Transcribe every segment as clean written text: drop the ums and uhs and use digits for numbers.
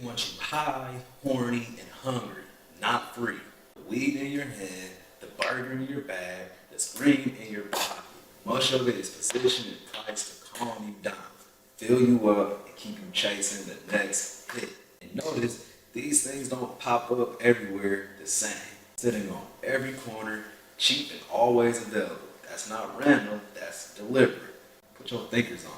want you high, horny, and hungry, not free. The weed in your hand, the burger in your bag, the screen in your pocket. Much of it is positioned and priced to calm you down, fill you up, and keep you chasing the next hit. And notice, these things don't pop up everywhere the same. Sitting on every corner, cheap and always available. That's not random, that's deliberate. Put your thinkers on.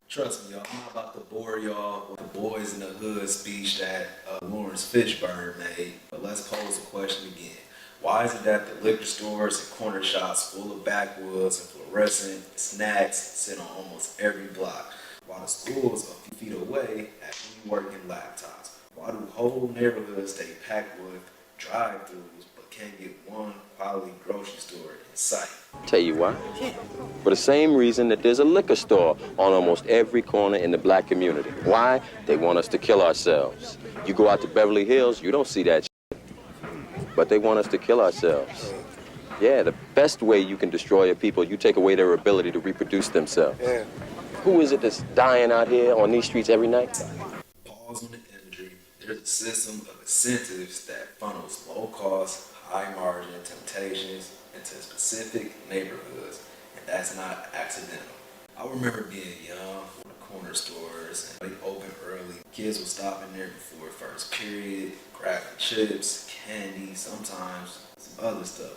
Trust me, y'all, I'm not about to bore y'all with the boys in the hood speech that Lawrence Fishburne made, but let's pose the question again. Why is it that the liquor stores and corner shops full of backwoods and fluorescent snacks sit on almost every block, while the schools a few feet away have working laptops? Why do whole neighborhoods stay packed with drive-thrus but can't get one quality grocery store in sight? Tell you why. For the same reason that there's a liquor store on almost every corner in the black community. Why? They want us to kill ourselves. You go out to Beverly Hills, you don't see that shit. But they want us to kill ourselves. Yeah, the best way you can destroy a people, you take away their ability to reproduce themselves. Yeah. Who is it that's dying out here on these streets every night? Pause on the imagery. There's a system of incentives that funnels low-cost, high-margin temptations into specific neighborhoods, and that's not accidental. I remember being young when the corner stores and they opened early. Kids would stop in there before first period, grabbing chips, candy, sometimes some other stuff.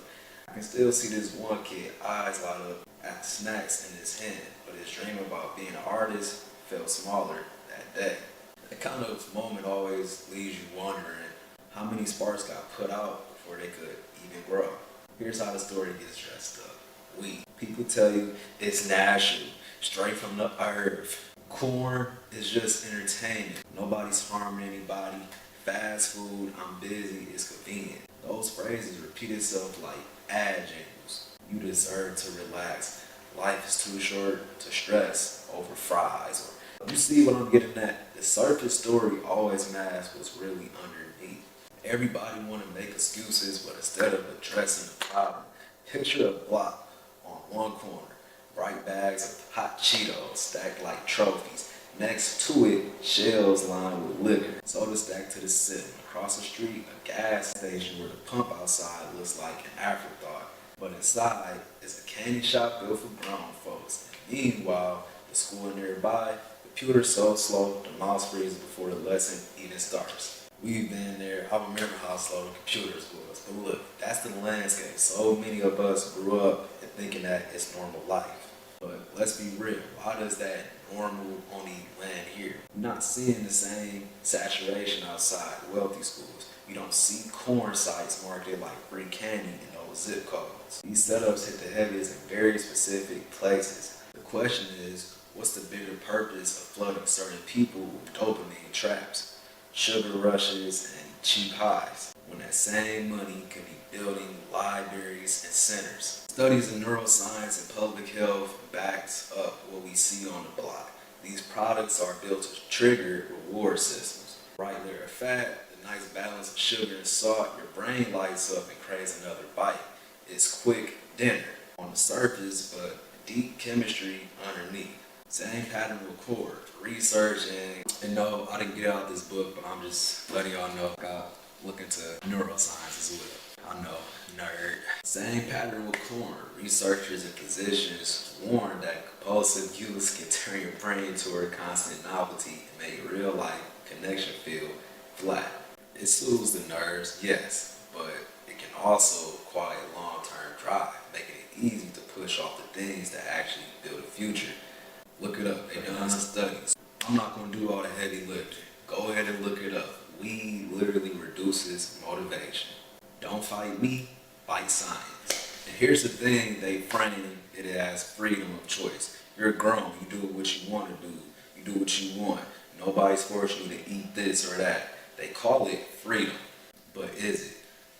I can still see this one kid, eyes light up at the snacks in his hand, but his dream about being an artist felt smaller that day. That kind of moment always leaves you wondering how many sparks got put out before they could even grow. Here's how the story gets dressed up. Weed. People tell you it's natural, straight from the earth. Corn is just entertainment. Nobody's harming anybody. Fast food, I'm busy, it's convenient. Those phrases repeat itself like ad jingles. You deserve to relax. Life is too short to stress over fries. You see what I'm getting at? The surface story always masks what's really underneath. Everybody want to make excuses, but instead of addressing the problem, picture a block on one corner, bright bags of hot Cheetos stacked like trophies. Next to it, shelves lined with liquor, soda stacked to the ceiling. Across the street, a gas station where the pump outside looks like an afterthought, but inside is a candy shop built for grown folks. And meanwhile, the school nearby, computers so slow the mouse freezes before the lesson even starts. We've been there. I remember how slow the computers was. But look, that's the landscape. So many of us grew up and thinking that it's normal life. But let's be real. Why does that normal only land here? You're not seeing the same saturation outside wealthy schools. You don't see corn sites marketed like free candy in those zip codes. These setups hit the heaviest in very specific places. The question is, what's the bigger purpose of flooding certain people with dopamine traps, sugar rushes, and cheap highs, when that same money could be building libraries and centers? Studies in neuroscience and public health backs up what we see on the block. These products are built to trigger reward systems. Right layer of fat, the nice balance of sugar and salt, your brain lights up and craves another bite. It's quick dinner on the surface, but deep chemistry underneath. Same pattern record. Research and no, I didn't get out this book, but I'm just letting y'all know I got look into neuroscience as well. I know, nerd. Same pattern with corn. Researchers and physicians warn that compulsive use can turn your brain toward constant novelty and make real life connection feel flat. It soothes the nerves, yes, but it can also quiet long-term drive, making it easy to push off the things that actually build a future. Look it up. They've done some studies. I'm not going to do all the heavy lifting. Go ahead and look it up. Weed literally reduces motivation. Don't fight me, fight science. And here's the thing, they frame it as freedom of choice. You're grown. You do what you want to do. You do what you want. Nobody's forcing you to eat this or that. They call it freedom. But is it?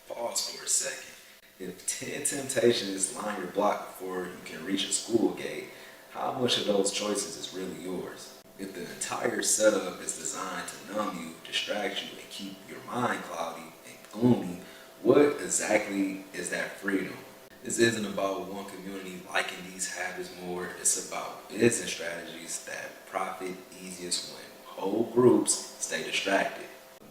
Pause for a second. If 10 temptations line your block before you can reach a school gate, how much of those choices is really yours? If the entire setup is designed to numb you, distract you, and keep your mind cloudy and gloomy, what exactly is that freedom? This isn't about one community liking these habits more. It's about business strategies that profit easiest when whole groups stay distracted.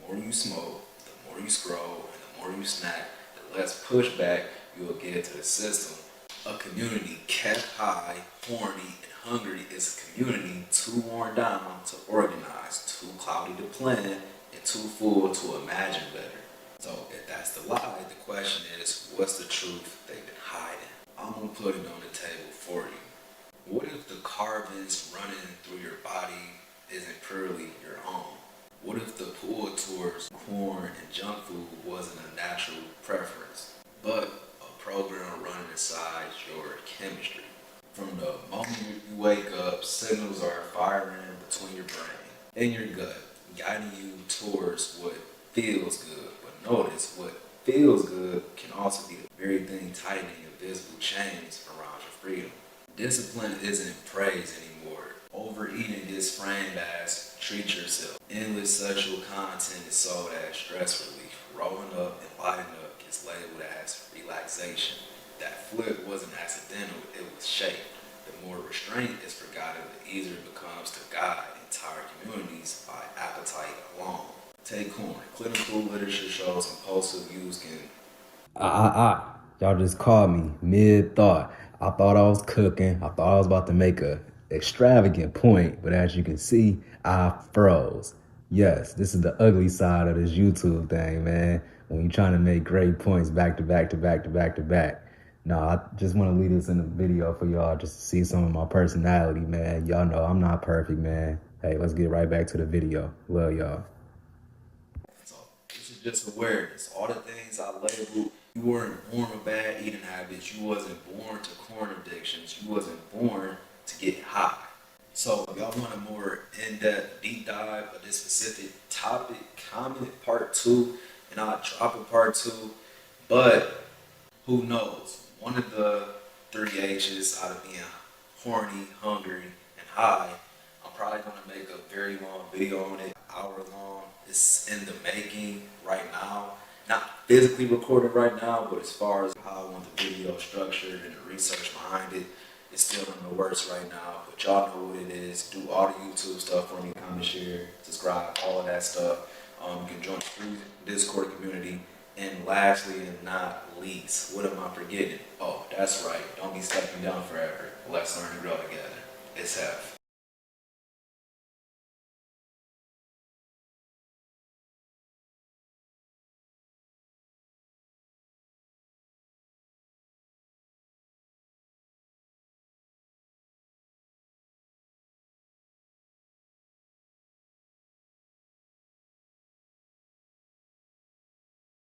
more you smoke, the more you scroll, and the more you snack, the less pushback you will get to the system. A community kept high, horny, and hungry is a community too worn down to organize, too cloudy to plan, and too full to imagine better. So if that's the lie, the question is, what's the truth they've been hiding? I'm gonna put it on the table for you. What if the carbons running through your body isn't purely your own? What if the pull towards corn and junk food wasn't a natural preference, but a program running inside your chemistry? From the moment you wake up, signals are firing between your brain and your gut, guiding you towards what feels good. But notice, what feels good can also be the very thing tightening invisible chains around your freedom. Discipline isn't praise anymore. Overeating is framed as treat yourself. Endless sexual content is sold as stress relief. Rolling up and lighting up gets labeled as relaxation. That flip wasn't accidental, it was shaped. The more restraint is forgotten, the easier it becomes to guide entire communities by appetite alone. Take Horny. Clinical literature shows compulsive use can... Y'all just called me mid-thought. I thought I was cooking. I thought I was about to make a extravagant point, but as you can see, I froze. Yes, this is the ugly side of this YouTube thing, man. When you're trying to make great points back to back to back to back to back. No, I just want to leave this in the video for y'all just to see some of my personality, man. Y'all know I'm not perfect, man. Hey, let's get right back to the video. Love y'all. So this is just awareness. All the things I labeled, you weren't born with bad eating habits. You wasn't born to corn addictions. You wasn't born to get high. So if y'all want a more in-depth deep dive of this specific topic, comment part 2, and I'll drop a part 2. But who knows? One of the 3 H's out of being horny, hungry, and high, I'm probably going to make a very long video on it, hour long. It's in the making right now. Not physically recorded right now, but as far as how I want the video structured and the research behind it, it's still in the works right now. But y'all know what it is. Do all the YouTube stuff for me, comment, share, subscribe, all of that stuff. You can join the free Discord community. And lastly and not least, what am I forgetting? Oh, that's right. Don't be stepping down forever. Let's learn to grow together. It's Hef.